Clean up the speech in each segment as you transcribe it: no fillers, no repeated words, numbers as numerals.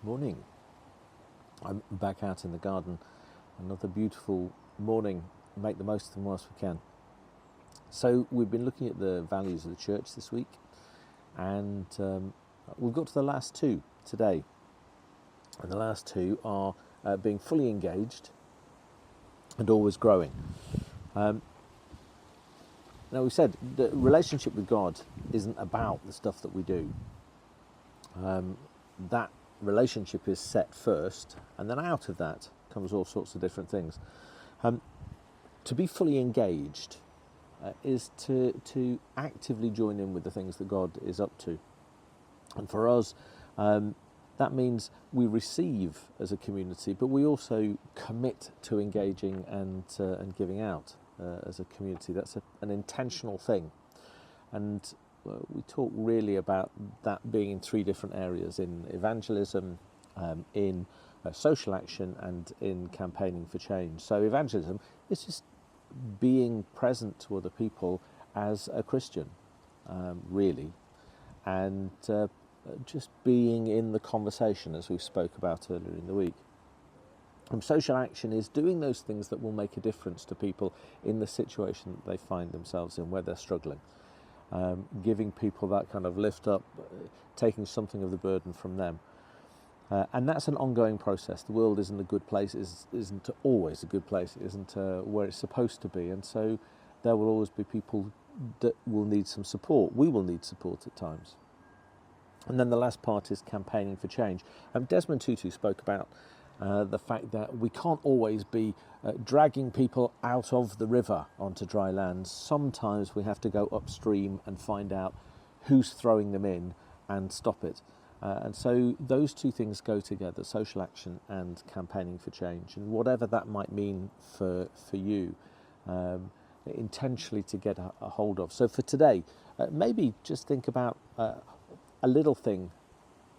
Morning. I'm back out in the garden. Another beautiful morning. Make the most of them whilst we can. So we've been looking at the values of the church this week, and we've got to the last two today. And the last two are being fully engaged and always growing. Now we said the relationship with God isn't about the stuff that we do. That relationship is set first, and then out of that comes all sorts of different things. To be fully engaged is to actively join in with the things that God is up to. And for us, that means we receive as a community, but we also commit to engaging and giving out as a community. That's an intentional thing. And we talk really about that being in three different areas: in evangelism, in social action, and in campaigning for change. So evangelism is just being present to other people as a Christian, really, and just being in the conversation, as we spoke about earlier in the week. And social action is doing those things that will make a difference to people in the situation that they find themselves in, where they're struggling. Giving people that kind of lift up, taking something of the burden from them. And that's an ongoing process. The world isn't a good place, isn't always a good place, it isn't where it's supposed to be. And so there will always be people that will need some support. We will need support at times. And then the last part is campaigning for change. Desmond Tutu spoke about the fact that we can't always be dragging people out of the river onto dry land. Sometimes we have to go upstream and find out who's throwing them in and stop it. And so those two things go together, social action and campaigning for change. And whatever that might mean for you, intentionally to get a hold of. So for today, maybe just think about a little thing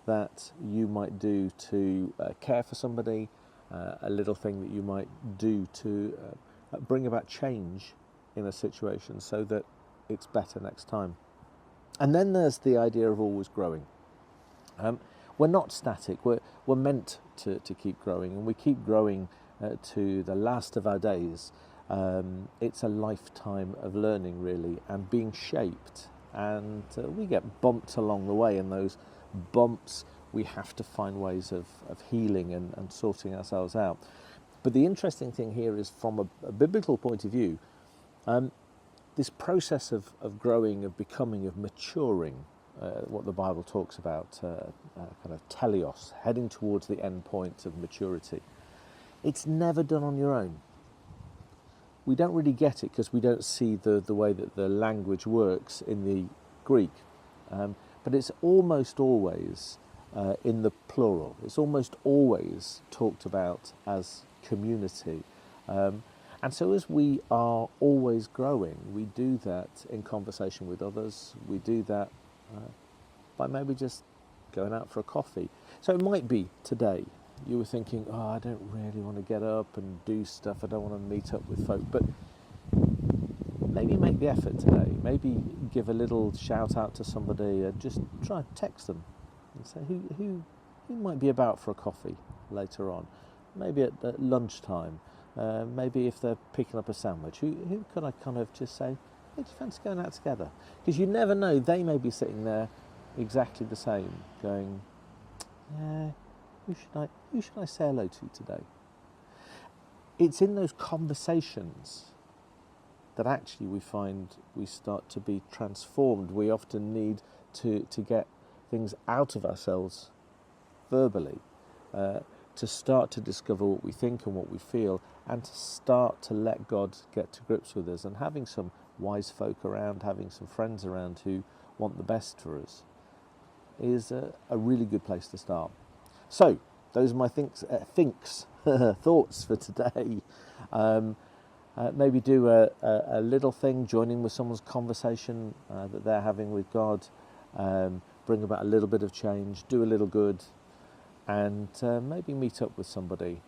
that you might do to care for somebody, a little thing that you might do to bring about change in a situation so that it's better next time. And then there's the idea of always growing. We're not static, we're meant to keep growing, and we keep growing to the last of our days. It's a lifetime of learning, really, and being shaped, and we get bumped along the way, and those bumps we have to find ways of healing and sorting ourselves out. But the interesting thing here is, from a biblical point of view, this process of growing, of becoming, of maturing, what the Bible talks about, kind of teleos, heading towards the end point of maturity. It's never done on your own. We don't really get it because we don't see the way that the language works in the Greek. But it's almost always in the plural. It's almost always talked about as community. And so as we are always growing, we do that in conversation with others. We do that by maybe just going out for a coffee. So it might be today you were thinking, oh, I don't really want to get up and do stuff. I don't want to meet up with folk. But maybe make the effort today. Maybe give a little shout out to somebody. Just try and text them and say who might be about for a coffee later on. Maybe at lunchtime. Maybe if they're picking up a sandwich. Who could I kind of just say, hey, do you fancy going out together? Because you never know, they may be sitting there exactly the same, going, yeah, who should I say hello to today? It's in those conversations that actually we find we start to be transformed. We often need to get things out of ourselves verbally, to start to discover what we think and what we feel, and to start to let God get to grips with us. And having some wise folk around, having some friends around who want the best for us, is a really good place to start. So those are my thoughts for today. Maybe do a little thing, join in with someone's conversation that they're having with God, bring about a little bit of change, do a little good, and maybe meet up with somebody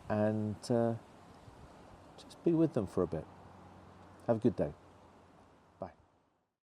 and just be with them for a bit. Have a good day.